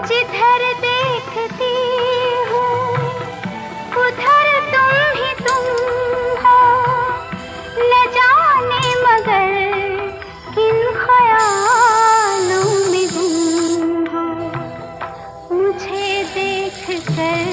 जिधर देखती हूँ उधर तुम हो, न जाने मगर किन ख्यालों में गुम हो। मुझे देख कर